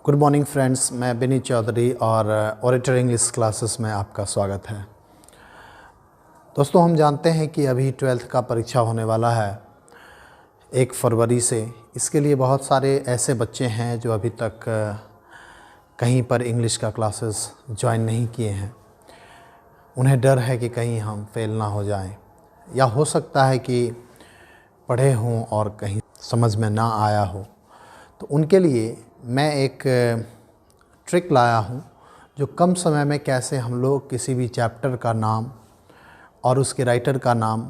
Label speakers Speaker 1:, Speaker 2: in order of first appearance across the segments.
Speaker 1: Good morning friends, मैं विनीत चौधरी और orator English classes में आपका स्वागत है। दोस्तों, हम जानते हैं कि अभी 12th का परीक्षा होने वाला है 1 फरवरी से। इसके लिए बहुत सारे ऐसे बच्चे हैं जो अभी तक कहीं पर इंग्लिश का क्लासेस ज्वाइन नहीं किए हैं। उन्हें डर है कि कहीं हम फेल ना हो जाएं, या हो सकता है कि पढ़े हों और कहीं समझ में ना आया हो। तो उनके लिए मैं एक ट्रिक लाया हूँ जो कम समय में कैसे हम लोग किसी भी चैप्टर का नाम और उसके राइटर का नाम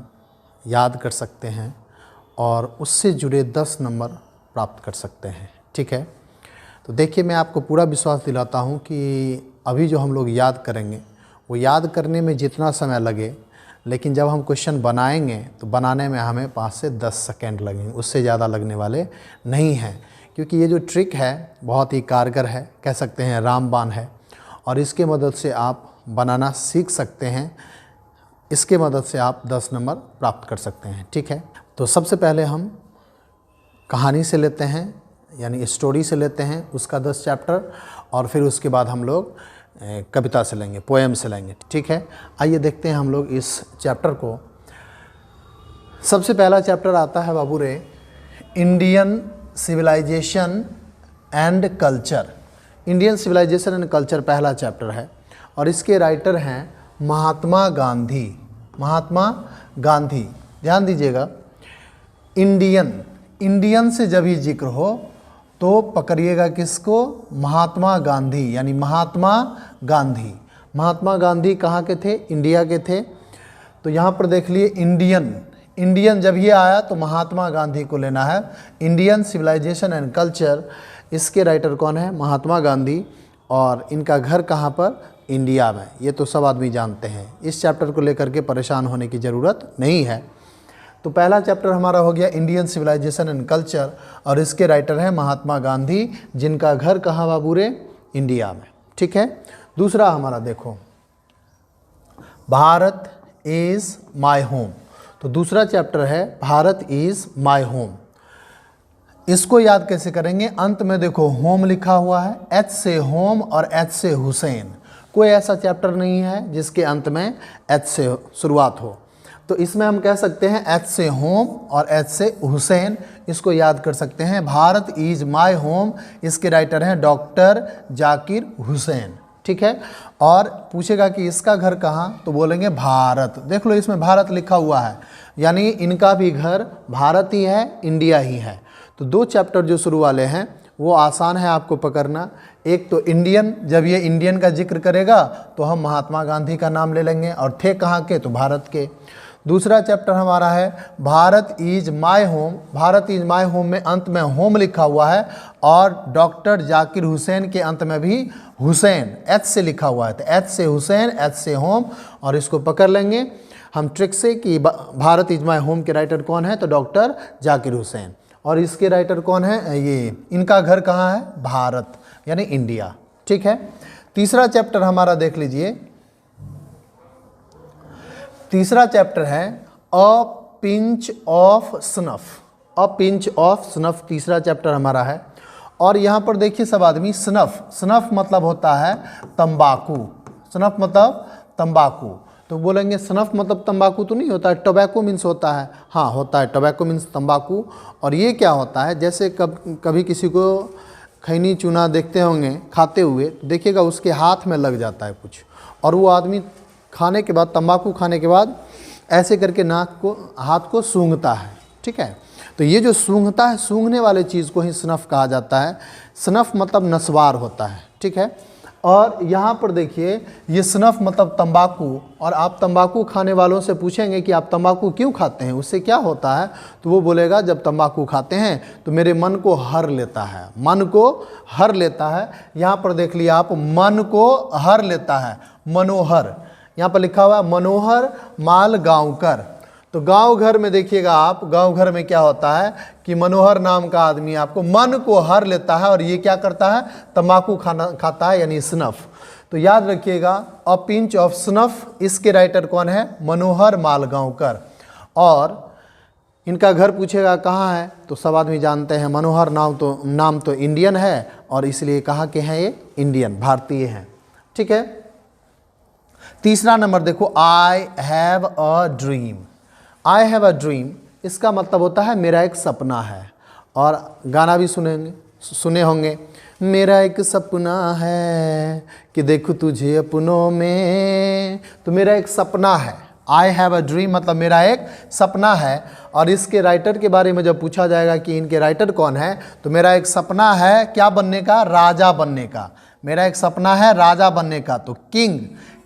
Speaker 1: याद कर सकते हैं और उससे जुड़े 10 नंबर प्राप्त कर सकते हैं। ठीक है, तो देखिए, मैं आपको पूरा विश्वास दिलाता हूँ कि अभी जो हम लोग याद करेंगे वो याद करने में जितना समय लगे, लेकिन जब हम क्वेश्चन बनाएंगे तो बनाने में हमें 5 से 10 सेकेंड लगेंगे, उससे ज़्यादा लगने वाले नहीं हैं। क्योंकि ये जो ट्रिक है बहुत ही कारगर है, कह सकते हैं रामबाण है, और इसके मदद से आप बनाना सीख सकते हैं। इसके मदद से आप 10 नंबर प्राप्त कर सकते हैं। ठीक है, तो सबसे पहले हम कहानी से लेते हैं, यानी स्टोरी से लेते हैं उसका 10 चैप्टर, और फिर उसके बाद हम लोग कविता से लेंगे, पोएम से लेंगे। ठीक है, आइए देखते हैं हम लोग इस चैप्टर को। सबसे पहला चैप्टर आता है बाबू रे, Indian civilisation and culture. Indian civilisation and culture पहला चैप्टर है और इसके राइटर हैं महात्मा गांधी। महात्मा गांधी, ध्यान दीजिएगा, इंडियन से जब ही जिक्र हो तो पकड़िएगा किसको? महात्मा गांधी, यानी महात्मा गांधी। महात्मा गांधी कहाँ के थे? इंडिया के थे। तो यहाँ पर देख लिए इंडियन जब ये आया तो महात्मा गांधी को लेना है। इंडियन सिविलाइजेशन एंड कल्चर, इसके राइटर कौन है? महात्मा गांधी, और इनका घर कहाँ पर? इंडिया में। ये तो सब आदमी जानते हैं, इस चैप्टर को लेकर के परेशान होने की ज़रूरत नहीं है। तो पहला चैप्टर हमारा हो गया इंडियन सिविलाइजेशन एंड कल्चर, और इसके राइटर हैं महात्मा गांधी, जिनका घर कहाँ बाबू रे? इंडिया में। ठीक है, दूसरा हमारा देखो, भारत इज़ माय होम। तो दूसरा चैप्टर है भारत इज़ माय होम। इसको याद कैसे करेंगे? अंत में देखो होम लिखा हुआ है, एच से होम और एच से हुसैन। कोई ऐसा चैप्टर नहीं है जिसके अंत में एच से शुरुआत हो। तो इसमें हम कह सकते हैं एच से होम और एच से हुसैन, इसको याद कर सकते हैं। भारत इज़ माय होम, इसके राइटर हैं डॉक्टर जाकिर हुसैन। ठीक है, और पूछेगा कि इसका घर कहाँ, तो बोलेंगे भारत। देख लो, इसमें भारत लिखा हुआ है, यानी इनका भी घर भारत ही है, इंडिया ही है। तो 2 चैप्टर जो शुरू वाले हैं वो आसान है आपको पकड़ना। एक तो इंडियन, जब ये इंडियन का जिक्र करेगा तो हम महात्मा गांधी का नाम ले लेंगे, और थे कहाँ के? तो भारत के। दूसरा चैप्टर हमारा है Bharat is my home. Bharat is my home में अंत में होम लिखा हुआ है, और डॉक्टर जाकिर हुसैन के अंत में भी हुसैन एच से लिखा हुआ है। तो एच से हुसैन, एच से होम, और इसको पकड़ लेंगे हम ट्रिक से कि भारत इज़ माय होम के राइटर कौन है? तो डॉक्टर जाकिर हुसैन। और इसके राइटर कौन है? ये इनका घर कहाँ है? भारत, यानी इंडिया। ठीक है, तीसरा चैप्टर हमारा देख लीजिए। तीसरा चैप्टर है a pinch of snuff. A pinch of snuff तीसरा चैप्टर हमारा है। और यहाँ पर देखिए सब आदमी, स्नफ मतलब होता है तंबाकू। स्नफ मतलब तंबाकू। तो बोलेंगे स्नफ मतलब तंबाकू तो नहीं होता है, टोबैको मीन्स होता है। हाँ, होता है, टोबैको मीन्स तंबाकू। और ये क्या होता है? जैसे कभी किसी को खैनी चूना देखते होंगे खाते हुए, देखिएगा उसके हाथ में लग जाता है कुछ, और वो आदमी खाने के बाद, तंबाकू खाने के बाद ऐसे करके नाक को, हाथ को सूंघता है। ठीक है, तो ये जो सूंघता है, सूंघने वाले चीज़ को ही स्नफ कहा जाता है। स्नफ मतलब नस्वार होता है। ठीक है, और यहाँ पर देखिए ये स्नफ मतलब तंबाकू, और आप तंबाकू खाने वालों से पूछेंगे कि आप तंबाकू क्यों खाते हैं, उससे क्या होता है, तो वो बोलेगा जब तंबाकू खाते हैं तो मेरे मन को हर लेता है, मन को हर लेता है। यहाँ पर देख लिया आप, मन को हर लेता है, मनोहर, यहाँ पर लिखा हुआ है मनोहर माल गांवकर। तो गांव घर में देखिएगा आप, गांव घर में क्या होता है कि मनोहर नाम का आदमी आपको मन को हर लेता है, और ये क्या करता है? तंबाकू खाता है, यानी स्नफ। तो याद रखिएगा अ पिंच ऑफ स्नफ, इसके राइटर कौन है? मनोहर मालगांवकर। और इनका घर पूछेगा कहाँ है, तो सब आदमी जानते हैं मनोहर नाम तो इंडियन है और इसलिए कहाँ के हैं, ये इंडियन भारतीय हैं। ठीक है। तीसरा नंबर देखो, I have a dream. I have a dream, इसका मतलब होता है मेरा एक सपना है। और गाना भी सुने होंगे, मेरा एक सपना है कि देखूं तुझे अपनों में। तो मेरा एक सपना है, आई हैव अ ड्रीम मतलब मेरा एक सपना है। और इसके राइटर के बारे में जब पूछा जाएगा कि इनके राइटर कौन है, तो मेरा एक सपना है क्या बनने का, राजा बनने का। मेरा एक सपना है राजा बनने का। तो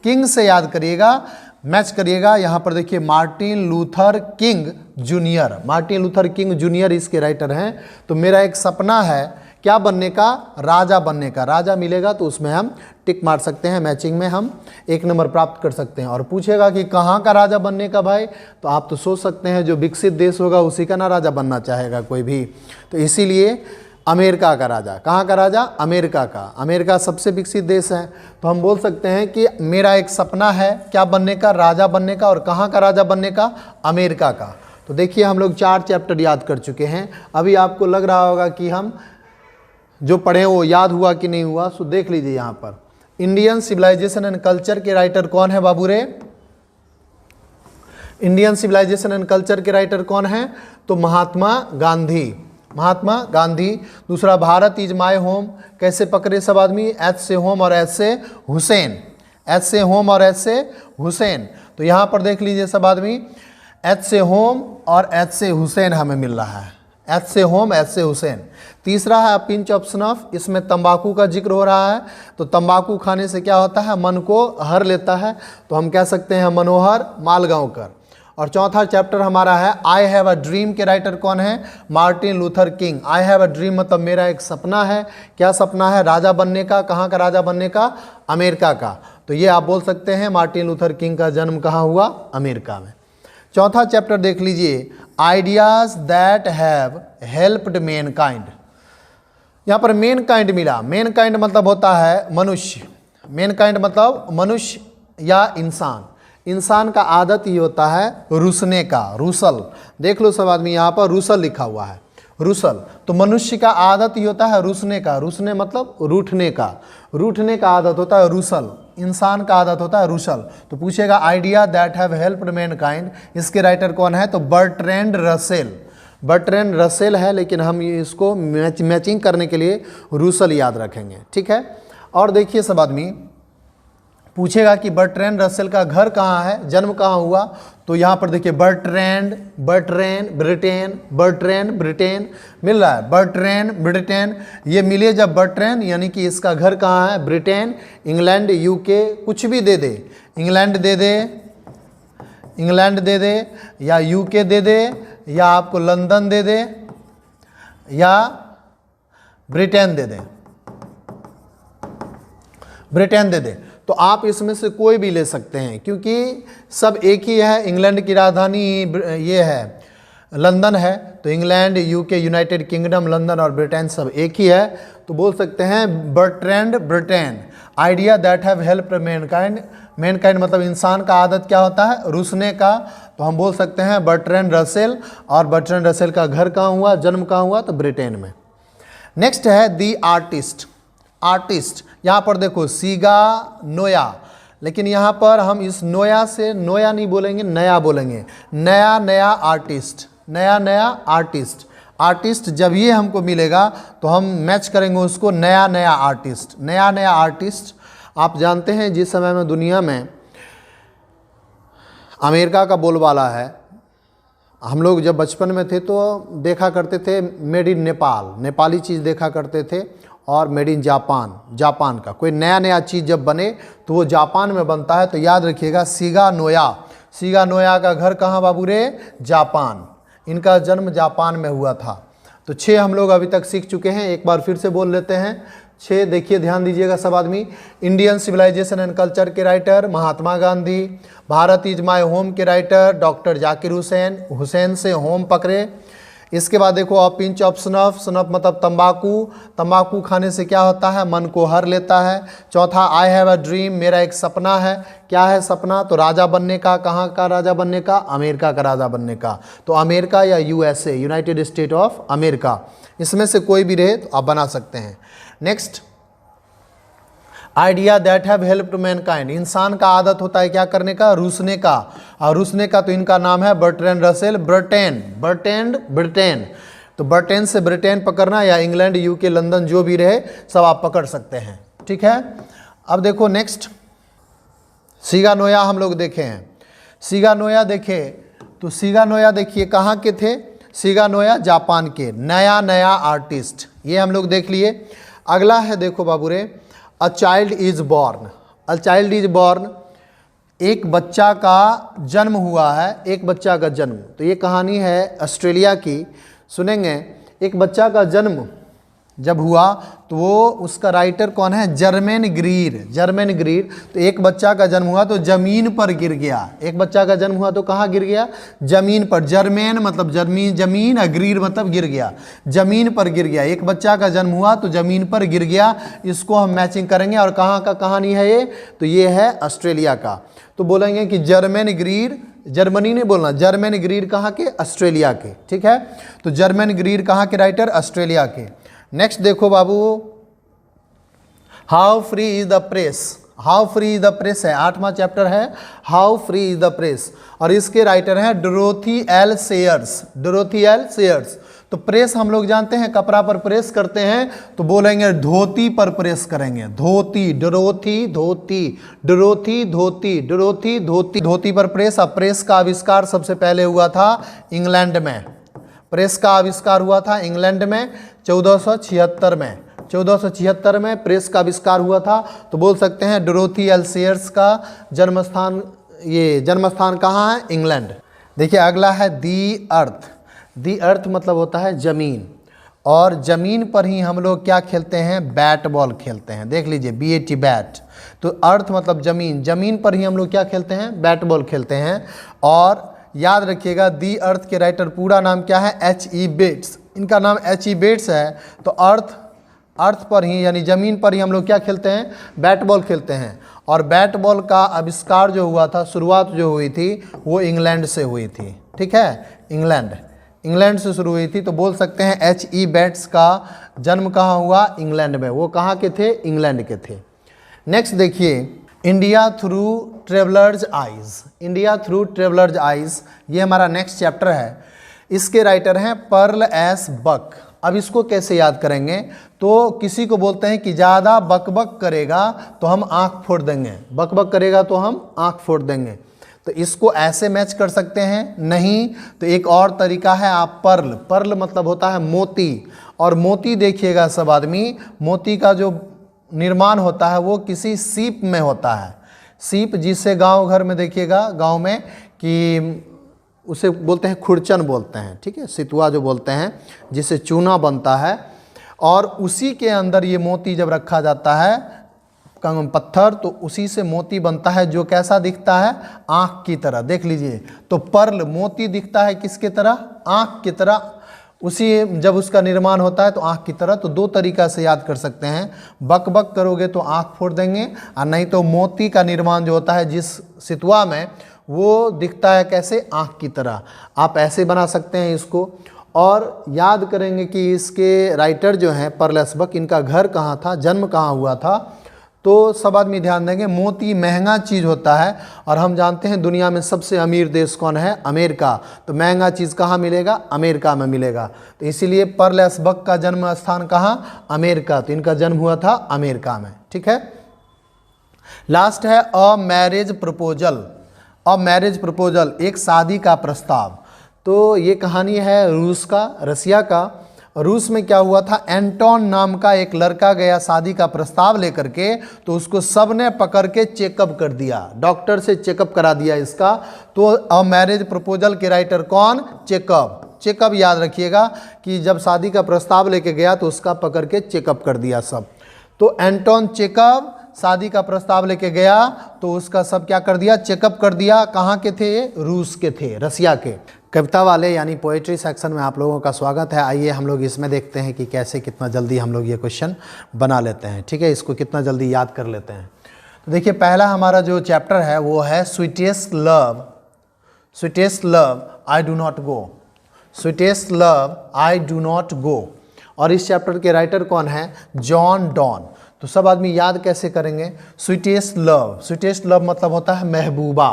Speaker 1: किंग से याद करिएगा, मैच करिएगा। यहाँ पर देखिए Martin Luther king junior, Martin Luther king junior इसके राइटर हैं। तो मेरा एक सपना है क्या बनने का, राजा बनने का। राजा मिलेगा तो उसमें हम टिक मार सकते हैं, मैचिंग में हम 1 नंबर प्राप्त कर सकते हैं। और पूछेगा कि कहाँ का राजा बनने का भाई, तो आप तो सोच सकते हैं जो विकसित देश होगा उसी का ना राजा बनना चाहेगा कोई भी। तो इसीलिए अमेरिका का राजा, कहाँ का राजा, अमेरिका का। अमेरिका सबसे विकसित देश है। तो हम बोल सकते हैं कि मेरा एक सपना है क्या बनने का, राजा बनने का। और कहाँ का राजा बनने का, अमेरिका का। तो देखिए हम लोग 4 चैप्टर याद कर चुके हैं। अभी आपको लग रहा होगा कि हम जो पढ़े वो याद हुआ कि नहीं हुआ, सो देख लीजिए यहाँ पर। इंडियन सिविलाइजेशन एंड कल्चर के राइटर कौन है बाबू रे, इंडियन सिविलाइजेशन एंड कल्चर के राइटर कौन है, तो महात्मा गांधी, महात्मा गांधी। दूसरा, भारत इज माय होम, कैसे पकड़े सब आदमी, एच से होम और एच से हुसैन, एच से होम और एच से हुसैन। तो यहाँ पर देख लीजिए सब आदमी, एच से होम और एच से हुसैन हमें मिल रहा है, एच से होम एच से हुसैन। तीसरा है पिंच ऑफ स्नफ, इसमें तंबाकू का जिक्र हो रहा है। तो तंबाकू खाने से क्या होता है, मन को हर लेता है। तो हम कह सकते हैं मनोहर मालगांवकर। और चौथा चैप्टर हमारा है आई हैव अ ड्रीम के राइटर कौन है, Martin Luther king. I have a dream मतलब मेरा एक सपना है, क्या सपना है, राजा बनने का। कहाँ का राजा बनने का, अमेरिका का। तो ये आप बोल सकते हैं मार्टिन लूथर किंग का जन्म कहाँ हुआ, अमेरिका में। चौथा चैप्टर देख लीजिए, ideas that have helped Mankind. यहाँ पर मैनकाइंड मिला, मैनकाइंड मतलब होता है मनुष्य, मैनकाइंड मतलब मनुष्य या इंसान। इंसान का आदत ही होता है रूसने का, रूसल। देख लो सब आदमी, यहाँ पर रूसल लिखा हुआ है, रूसल। तो मनुष्य का आदत ही होता है रूसने का, रूसने मतलब रूठने का, रूठने का आदत होता है रूसल। इंसान का आदत होता है रूसल। तो पूछेगा idea that have helped Mankind, इसके राइटर कौन है, तो बर्ट्रैंड रसेल। बर्ट्रैंड रसेल है, लेकिन हम इसको मैचिंग करने के लिए रूसल याद रखेंगे। ठीक है। और देखिए सब आदमी, पूछेगा कि बर्ट्रैंड रसेल का घर कहाँ है, जन्म कहाँ हुआ। तो यहाँ पर देखिए बर्ट्रैंड, ब्रिटेन, बर्ट्रैंड ब्रिटेन मिल रहा है, बर्ट्रैंड ब्रिटेन। ये मिले जब बर्ट्रैंड, यानी कि इसका घर कहाँ है, ब्रिटेन, इंग्लैंड, यूके, कुछ भी दे दे, इंग्लैंड दे दे, इंग्लैंड दे दे, या यूके दे दे, या आपको लंदन दे दे, या ब्रिटेन दे दे, ब्रिटेन दे दे। तो आप इसमें से कोई भी ले सकते हैं, क्योंकि सब एक ही है। इंग्लैंड की राजधानी ये है, लंदन है। तो England, UK, United kingdom, London और ब्रिटेन सब एक ही है। तो बोल सकते हैं Bertrand Britain. Idea that have helped Mankind, Mankind मतलब इंसान का आदत क्या होता है, रूसने का। तो हम बोल सकते हैं बर्ट्रैंड रसेल। और बर्ट्रैंड रसेल का घर कहाँ हुआ, जन्म कहाँ हुआ, तो ब्रिटेन में। नेक्स्ट है दी आर्टिस्ट। आर्टिस्ट, यहाँ पर देखो सीगा नोया, लेकिन यहाँ पर हम इस नोया से नोया नहीं बोलेंगे, नया बोलेंगे, नया नया आर्टिस्ट, नया नया आर्टिस्ट। आर्टिस्ट जब ये हमको मिलेगा तो हम मैच करेंगे उसको, नया नया आर्टिस्ट, नया नया आर्टिस्ट। आप जानते हैं जिस समय में दुनिया में अमेरिका का बोलबाला है, हम लोग जब बचपन में थे तो देखा करते थे मेड इन नेपाल, नेपाली चीज़ देखा करते थे, और मेड इन जापान, जापान का। कोई नया नया चीज़ जब बने तो वो जापान में बनता है। तो याद रखिएगा सीगा नोया, सीगा नोया का घर कहाँ बाबू रे, जापान। इनका जन्म जापान में हुआ था। तो 6 हम लोग अभी तक सीख चुके हैं, एक बार फिर से बोल लेते हैं 6। देखिए ध्यान दीजिएगा सब आदमी। इंडियन सिविलाइजेशन एंड कल्चर के writer Mahatma Gandhi, Bharat is my home के राइटर डॉक्टर जाकिर हुसैन, हुसैन से होम पकड़े। इसके बाद देखो a pinch of snuff, snuff मतलब तंबाकू, तंबाकू खाने से क्या होता है, मन को हर लेता है। चौथा आई हैव अ ड्रीम, मेरा एक सपना है। क्या है सपना, तो राजा बनने का। कहाँ का राजा बनने का, अमेरिका का राजा बनने का। तो अमेरिका या USA, United state of America, इसमें से कोई भी रहे तो आप बना सकते हैं। Next, idea that have helped Mankind, इंसान का आदत होता है क्या करने का, रूसने का। और रूसने का तो इनका नाम है बर्ट्रैंड रसेल। ब्रिटेन, तो ब्रिटेन से ब्रिटेन पकड़ना या इंग्लैंड, यूके, लंदन, जो भी रहे सब आप पकड़ सकते हैं। ठीक है, अब देखो नेक्स्ट, सिगानोया हम लोग देखे हैं। सिगानोया देखे तो सिगानोया देखिए कहाँ के थे, सिगानोया जापान के, नया आर्टिस्ट, ये हम लोग देख लिए। अगला है देखो बाबूरे, a child is born. A child is born, एक बच्चा का जन्म हुआ है, एक बच्चा का जन्म। तो ये कहानी है ऑस्ट्रेलिया की, सुनेंगे। एक बच्चा का जन्म जब हुआ तो वो, उसका राइटर कौन है, जर्मेन ग्रीर। तो एक बच्चा का जन्म हुआ तो ज़मीन पर गिर गया। एक बच्चा का जन्म हुआ तो कहाँ गिर गया, ज़मीन पर। जर्मेन मतलब जमीन, और ग्रीर मतलब गिर गया, ज़मीन पर गिर गया। एक बच्चा का जन्म हुआ तो ज़मीन पर गिर गया, इसको हम मैचिंग करेंगे। और कहाँ का कहानी है ये, तो ये है ऑस्ट्रेलिया का। तो बोलेंगे कि जर्मेन ग्रीर, जर्मनी नहीं बोलना, जर्मेन ग्रीर कहाँ के, ऑस्ट्रेलिया के। ठीक है, तो जर्मेन ग्रीर कहाँ के राइटर, ऑस्ट्रेलिया के। नेक्स्ट देखो बाबू, how free is the press. How free is the press है, 8वां चैप्टर है, how free is the press, और इसके राइटर हैं डोरोथी एल सेयर्स। तो प्रेस हम लोग जानते हैं, कपड़ा पर प्रेस करते हैं, तो बोलेंगे धोती पर प्रेस करेंगे। धोती, धोती पर प्रेस। अब प्रेस का आविष्कार सबसे पहले हुआ था इंग्लैंड में। प्रेस का आविष्कार हुआ था इंग्लैंड में 1476 में प्रेस का आविष्कार हुआ था। तो बोल सकते हैं डोरोथी एल सेयर्स का जन्मस्थान कहाँ है, इंग्लैंड। देखिए अगला है दी अर्थ। दी अर्थ मतलब होता है ज़मीन, और ज़मीन पर ही हम लोग क्या खेलते हैं, बैट बॉल खेलते हैं। देख लीजिए BAT बैट, तो अर्थ मतलब ज़मीन, ज़मीन पर ही हम लोग क्या खेलते हैं, बैट बॉल खेलते हैं। और याद रखिएगा दी अर्थ के राइटर पूरा नाम क्या है, H.E. बेट्स। इनका नाम H.E. बेट्स है। तो अर्थ पर ही यानी ज़मीन पर ही हम लोग क्या खेलते हैं, बैट बॉल खेलते हैं। और बैट बॉल का आविष्कार जो हुआ था, शुरुआत जो हुई थी वो इंग्लैंड से हुई थी। ठीक है, इंग्लैंड से शुरू हुई थी। तो बोल सकते हैं H.E. बेट्स का जन्म कहाँ हुआ, इंग्लैंड में। वो कहाँ के थे, इंग्लैंड के थे। नेक्स्ट देखिए, इंडिया थ्रू ट्रेवलर्स आइज, ये हमारा नेक्स्ट चैप्टर है। इसके राइटर हैं पर्ल एस बक। अब इसको कैसे याद करेंगे, तो किसी को बोलते हैं कि ज़्यादा बकबक करेगा तो हम आँख फोड़ देंगे, बकबक करेगा तो हम आँख फोड़ देंगे। तो इसको ऐसे मैच कर सकते हैं, नहीं तो एक और तरीका है, आप पर्ल मतलब होता है मोती। और मोती देखिएगा सब आदमी, मोती का जो निर्माण होता है वो किसी सीप में होता है। सीप जिसे गांव घर में देखिएगा, गांव में कि उसे बोलते हैं खुरचन बोलते हैं। ठीक है, सितुआ जो बोलते हैं, जिससे चूना बनता है। और उसी के अंदर ये मोती जब रखा जाता है पत्थर, तो उसी से मोती बनता है, जो कैसा दिखता है, आँख की तरह। देख लीजिए, तो पर्ल मोती दिखता है किसके तरह, आँख की तरह। उसी जब उसका निर्माण होता है तो आँख की तरह। तो दो तरीका से याद कर सकते हैं, बक बक करोगे तो आँख फोड़ देंगे, और नहीं तो मोती का निर्माण जो होता है जिस सितुआ में, वो दिखता है कैसे, आँख की तरह। आप ऐसे बना सकते हैं इसको। और याद करेंगे कि इसके राइटर जो हैं पर्ल एस बक, इनका घर कहाँ था, जन्म कहाँ हुआ था। तो सब आदमी ध्यान देंगे, मोती महंगा चीज़ होता है, और हम जानते हैं दुनिया में सबसे अमीर देश कौन है, अमेरिका। तो महंगा चीज़ कहाँ मिलेगा, अमेरिका में मिलेगा। तो इसीलिए पर्ल एस बक का जन्म स्थान कहाँ, अमेरिका। तो इनका जन्म हुआ था अमेरिका में। ठीक है, लास्ट है अ मैरिज प्रपोजल। एक शादी का प्रस्ताव। तो ये कहानी है रसिया का। रूस में क्या हुआ था, एंटोन नाम का एक लड़का गया शादी का प्रस्ताव लेकर के, तो उसको सब ने पकड़ के चेकअप कर दिया, डॉक्टर से चेकअप करा दिया इसका। तो अ मैरिज प्रपोजल के राइटर कौन, चेकअप याद रखिएगा कि जब शादी का प्रस्ताव लेके गया तो उसका पकड़ के चेकअप कर दिया सब। तो एंटोन चेकअप शादी का प्रस्ताव लेके गया तो उसका सब क्या कर दिया, चेकअप कर दिया। कहाँ के थे, रूस के थे, रसिया के। कविता वाले यानी पोएट्री सेक्शन में आप लोगों का स्वागत है। आइए हम लोग इसमें देखते हैं कि कैसे कितना जल्दी हम लोग ये क्वेश्चन बना लेते हैं। ठीक है, इसको कितना जल्दी याद कर लेते हैं। तो देखिए, पहला हमारा जो चैप्टर है वो है sweetest love, sweetest love I do not go, sweetest love I do not go. और इस चैप्टर के राइटर कौन है? John Donne. तो सब आदमी याद कैसे करेंगे? स्वीटेस्ट लव, स्वीटेस्ट लव मतलब होता है महबूबा,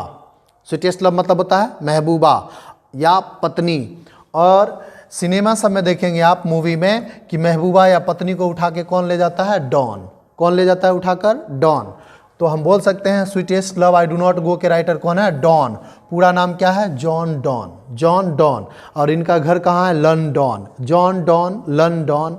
Speaker 1: स्वीटेस्ट लव मतलब होता है महबूबा या पत्नी। और सिनेमा सब में देखेंगे आप मूवी में कि महबूबा या पत्नी को उठा के कौन ले जाता है? डॉन। कौन ले जाता है उठाकर? डॉन। तो हम बोल सकते हैं sweetest love I do not go के राइटर कौन है? डॉन। पूरा नाम क्या है? John Donne, John Donne. और इनका घर कहाँ है? London. John Donne, London.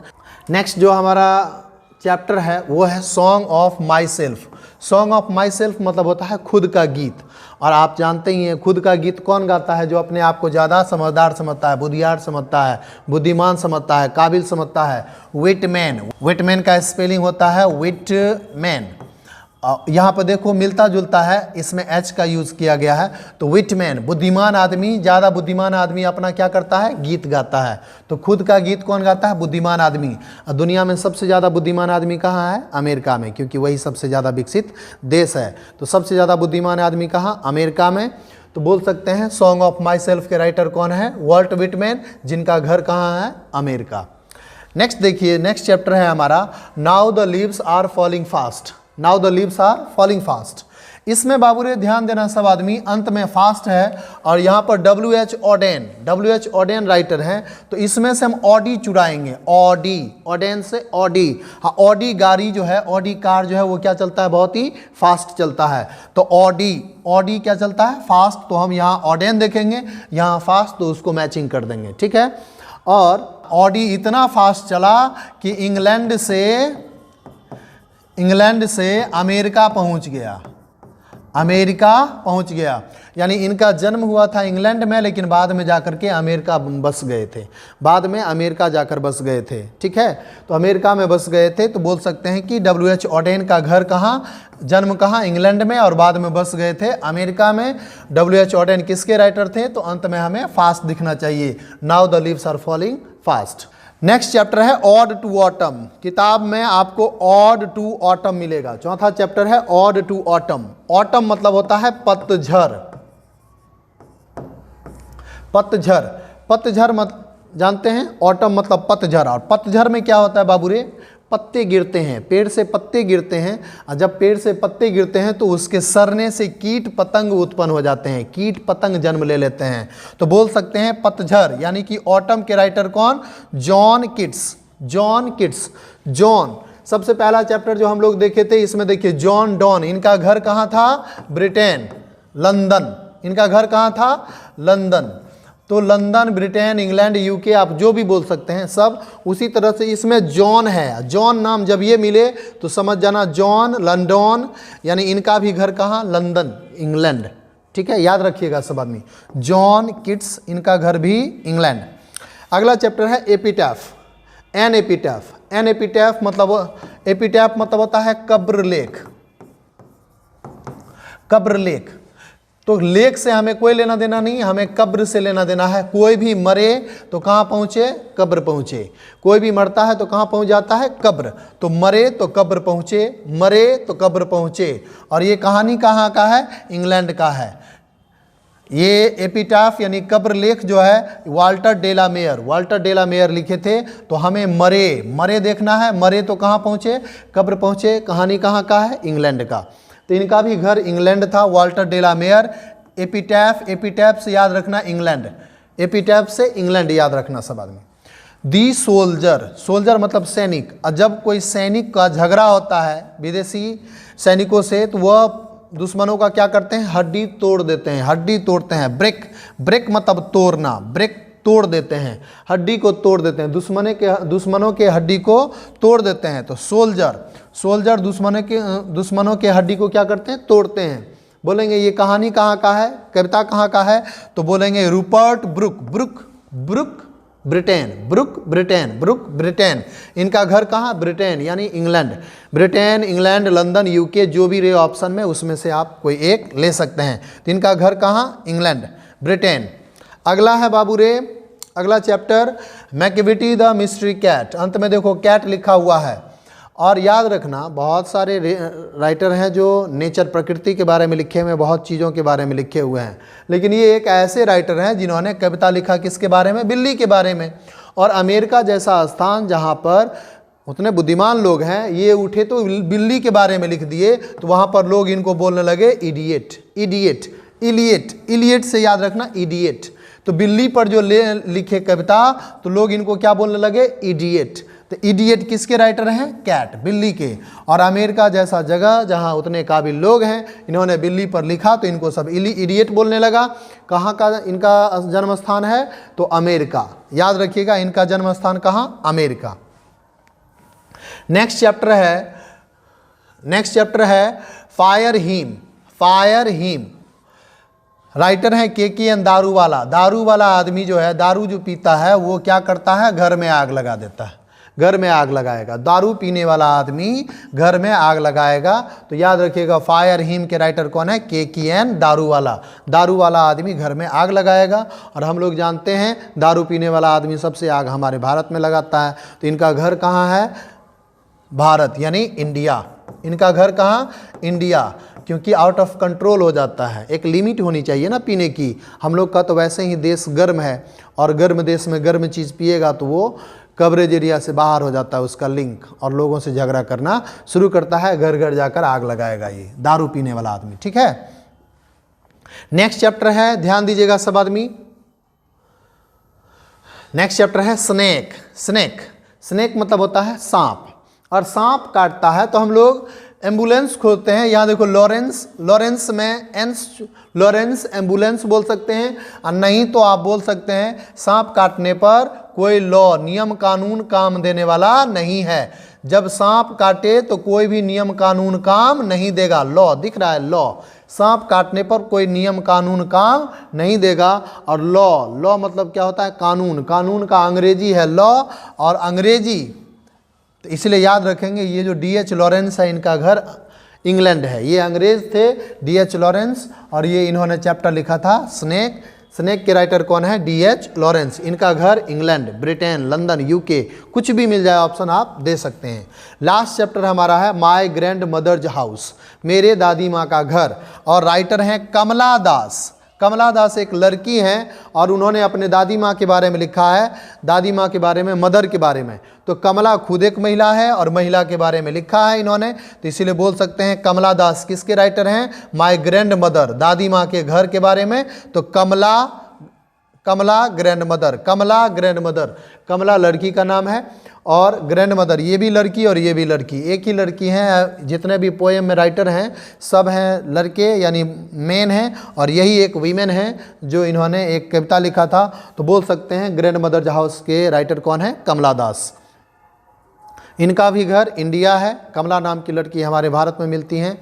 Speaker 1: Next जो हमारा चैप्टर है वो है song of my self. Song of my self मतलब होता है खुद का गीत। और आप जानते ही हैं खुद का गीत कौन गाता है? जो अपने आप को ज़्यादा समझदार समझता है, बुद्धियार समझता है, बुद्धिमान समझता है, काबिल समझता है। विटमैन, विटमैन का स्पेलिंग होता है विटमैन। यहाँ पर देखो मिलता जुलता है, इसमें एच का यूज़ किया गया है। तो विटमैन बुद्धिमान आदमी, ज़्यादा बुद्धिमान आदमी अपना क्या करता है? गीत गाता है। तो खुद का गीत कौन गाता है? बुद्धिमान आदमी। दुनिया में सबसे ज़्यादा बुद्धिमान आदमी कहाँ है? अमेरिका में, क्योंकि वही सबसे ज़्यादा विकसित देश है। तो सबसे ज़्यादा बुद्धिमान आदमी कहाँ? अमेरिका में। तो बोल सकते हैं सॉन्ग ऑफ माई सेल्फ के राइटर कौन है? वॉल्ट विटमैन, जिनका घर कहाँ है? अमेरिका। नेक्स्ट देखिए, नेक्स्ट चैप्टर है हमारा now the leaves are falling fast. Now the leaves are falling fast. इसमें बाबूरे ध्यान देना सब आदमी, अंत में फास्ट है और यहाँ पर WH ऑडेन राइटर हैं। तो इसमें से हम ऑडी चुराएंगे, ऑडी, ऑडेन से ऑडी। हाँ, ऑडी गाड़ी जो है, ऑडी कार जो है वो क्या चलता है? बहुत ही फास्ट चलता है। तो ऑडी, ऑडी क्या चलता है? फास्ट। तो हम यहाँ ऑडेन देखेंगे, यहाँ फास्ट, तो उसको मैचिंग कर देंगे। ठीक है। और ऑडी इतना फास्ट चला कि इंग्लैंड से अमेरिका पहुंच गया, अमेरिका पहुंच गया। यानी इनका जन्म हुआ था इंग्लैंड में, लेकिन बाद में जाकर के अमेरिका बस गए थे, बाद में अमेरिका जाकर बस गए थे। ठीक है, तो अमेरिका में बस गए थे। तो बोल सकते हैं कि WH ऑडेन का घर कहाँ, जन्म कहाँ? इंग्लैंड में, और बाद में बस गए थे अमेरिका में। WH ऑडेन किसके राइटर थे? तो अंत में हमें फास्ट दिखना चाहिए, now the leaves are falling fast. Next chapter है ऑड टू ऑटम। किताब में आपको ऑड टू ऑटम मिलेगा। चौथा चैप्टर है ऑड टू ऑटम। ऑटम मतलब होता है पतझड़, पतझड़, पतझड़ मत जानते हैं? ऑटम मतलब पतझड़। और पतझड़ में क्या होता है बाबूरे? पत्ते गिरते हैं, पेड़ से पत्ते गिरते हैं। और जब पेड़ से पत्ते गिरते हैं तो उसके सड़ने से कीट पतंग उत्पन्न हो जाते हैं, कीट पतंग जन्म ले लेते हैं। तो बोल सकते हैं पतझड़, यानी कि ऑटम के राइटर कौन? John Keats, John Keats. John, सबसे पहला चैप्टर जो हम लोग देखे थे, इसमें देखिए जॉन डॉन, इनका घर कहाँ था? Britain, London. इनका घर कहाँ था? लंदन। तो लंदन, ब्रिटेन, इंग्लैंड, UK, आप जो भी बोल सकते हैं सब। उसी तरह से इसमें जॉन है, जॉन नाम जब ये मिले तो समझ जाना जॉन, लंदन, यानी इनका भी घर कहाँ? London, England. ठीक है, याद रखिएगा सब आदमी, जॉन किट्स, इनका घर भी इंग्लैंड। अगला चैप्टर है एपिटैफ, एन एपिटैफ। एन एपिटैफ मतलब, एपिटैफ मतलब होता है कब्र लेख, कब्र लेख। तो लेख से हमें कोई लेना देना नहीं, हमें कब्र से लेना देना है। कोई भी मरे तो कहाँ पहुँचे? कब्र पहुँचे। कोई भी मरता है तो कहाँ पहुँच जाता है? कब्र। तो मरे तो कब्र पहुँचे, मरे तो कब्र पहुँचे। और ये कहानी कहाँ का है? इंग्लैंड का है। ये एपिटाफ यानी कब्र लेख जो है वाल्टर डेला मेयर, वाल्टर डेला मेयर लिखे थे। तो हमें मरे, मरे देखना है। मरे तो कहाँ पहुँचे? कब्र पहुँचे। कहानी कहाँ का है? इंग्लैंड का। तो इनका भी घर इंग्लैंड था, वाल्टर डेला मेयर। एपिटैफ, एपिटैफ से याद रखना इंग्लैंड, एपिटैफ से इंग्लैंड याद रखना सब आदमी। दी सोल्जर, सोल्जर मतलब सैनिक। और जब कोई सैनिक का झगड़ा होता है विदेशी सैनिकों से तो वह दुश्मनों का क्या करते हैं? हड्डी तोड़ देते हैं, हड्डी तोड़ते हैं। ब्रेक, ब्रेक मतलब तोड़ना, ब्रेक तोड़ देते हैं, हड्डी को तोड़ देते हैं, दुश्मनों के हड्डी को तोड़ देते हैं। तो सोल्जर, सोल्जर दुश्मनों के हड्डी को क्या करते हैं? तोड़ते हैं। बोलेंगे ये कहानी कहाँ का है? कविता कहाँ का है? तो बोलेंगे Rupert Brooke, Brooke, Brooke Britain, Brooke Britain, Brooke Britain. इनका घर कहाँ? ब्रिटेन यानी England. Britain, England, London, UK जो भी रहे ऑप्शन में उसमें से आप कोई एक ले सकते हैं। तो इनका घर कहाँ? England, Britain. अगला है बाबू रे, अगला chapter Macavity the mystery cat. अंत में देखो कैट लिखा हुआ है। और याद रखना बहुत सारे राइटर हैं जो नेचर प्रकृति के बारे में लिखे हुए हैं, बहुत चीज़ों के बारे में लिखे हुए हैं, लेकिन ये एक ऐसे राइटर हैं जिन्होंने कविता लिखा किसके बारे में, बिल्ली के बारे में। और अमेरिका जैसा स्थान जहाँ पर उतने बुद्धिमान लोग हैं, ये उठे तो बिल्ली के बारे में लिख दिए, तो वहाँ पर लोग इनको बोलने लगे इडियट, इडियट, इलियट, इलियट से याद रखना इडियट। तो बिल्ली पर जो लिखे कविता तो लोग इनको क्या बोलने लगे, इडियट। तो इडियट किसके राइटर हैं, कैट, बिल्ली के। और अमेरिका जैसा जगह जहाँ उतने काबिल लोग हैं, इन्होंने बिल्ली पर लिखा तो इनको सब इडियट बोलने लगा। कहाँ का इनका जन्म स्थान है, तो अमेरिका। याद रखिएगा इनका जन्म स्थान कहाँ, अमेरिका। नेक्स्ट चैप्टर है fire him. Fire him writer है के.एन. दारूवाला। दारूवाला आदमी जो है, दारू जो पीता है वो क्या करता है, घर में आग लगा देता है, घर में आग लगाएगा। दारू पीने वाला आदमी घर में आग लगाएगा। तो याद रखिएगा फायर हिम के राइटर कौन है, के.एन. दारूवाला। दारूवाला आदमी घर में आग लगाएगा। और हम लोग जानते हैं दारू पीने वाला आदमी सबसे आग हमारे भारत में लगाता है। तो इनका घर कहाँ है, भारत यानी इंडिया। इनका घर कहाँ, इंडिया, क्योंकि आउट ऑफ कंट्रोल हो जाता है। एक लिमिट होनी चाहिए ना पीने की। हम लोग का तो वैसे ही देश गर्म है, और गर्म देश में गर्म चीज़ पिएगा तो वो कवरेज एरिया से बाहर हो जाता है उसका लिंक, और लोगों से झगड़ा करना शुरू करता है, घर घर जाकर आग लगाएगा ये दारू पीने वाला आदमी। ठीक है, नेक्स्ट चैप्टर है, ध्यान दीजिएगा सब आदमी। नेक्स्ट चैप्टर है स्नेक। स्नेक, स्नेक मतलब होता है सांप। और सांप काटता है तो हम लोग एम्बुलेंस खोलते हैं। यहाँ देखो लॉरेंस, लॉरेंस में लॉरेंस एम्बुलेंस बोल सकते हैं। और नहीं तो आप बोल सकते हैं सांप काटने पर कोई लॉ, नियम कानून काम देने वाला नहीं है। जब सांप काटे तो कोई भी नियम कानून काम नहीं देगा। लॉ दिख रहा है, लॉ, सांप काटने पर कोई नियम कानून काम नहीं देगा। और लॉ मतलब क्या होता है, कानून। कानून का अंग्रेजी है लॉ, और अंग्रेजी तो इसलिए याद रखेंगे ये जो D.H. लॉरेंस है इनका घर इंग्लैंड है। ये अंग्रेज थे D.H. लॉरेंस, और ये इन्होंने चैप्टर लिखा था स्नेक। स्नेक के राइटर कौन है, D.H. लॉरेंस। इनका घर इंग्लैंड, ब्रिटेन, लंदन, यूके, कुछ भी मिल जाए ऑप्शन आप दे सकते हैं। लास्ट चैप्टर हमारा है माय ग्रैंड मदर्स हाउस, मेरे दादी माँ का घर। और राइटर हैं कमला दास। कमला दास एक लड़की हैं, और उन्होंने अपने दादी माँ के बारे में लिखा है, दादी माँ के बारे में, मदर के बारे में। तो कमला खुद एक महिला है, और महिला के बारे में लिखा है इन्होंने, तो इसीलिए बोल सकते हैं कमला दास किसके राइटर हैं, माय ग्रैंड मदर, दादी माँ के घर के बारे में। तो कमला ग्रैंड मदर, कमला ग्रैंड मदर, कमला लड़की का नाम है, और ग्रैंड मदर ये भी लड़की और ये भी लड़की, एक ही लड़की हैं। जितने भी पोएम में राइटर हैं सब हैं लड़के यानी मेन हैं, और यही एक वीमेन है जो इन्होंने एक कविता लिखा था। तो बोल सकते हैं ग्रैंड मदर हाउस के राइटर कौन है, कमला दास। इनका भी घर इंडिया है। कमला नाम की लड़की हमारे भारत में मिलती हैं।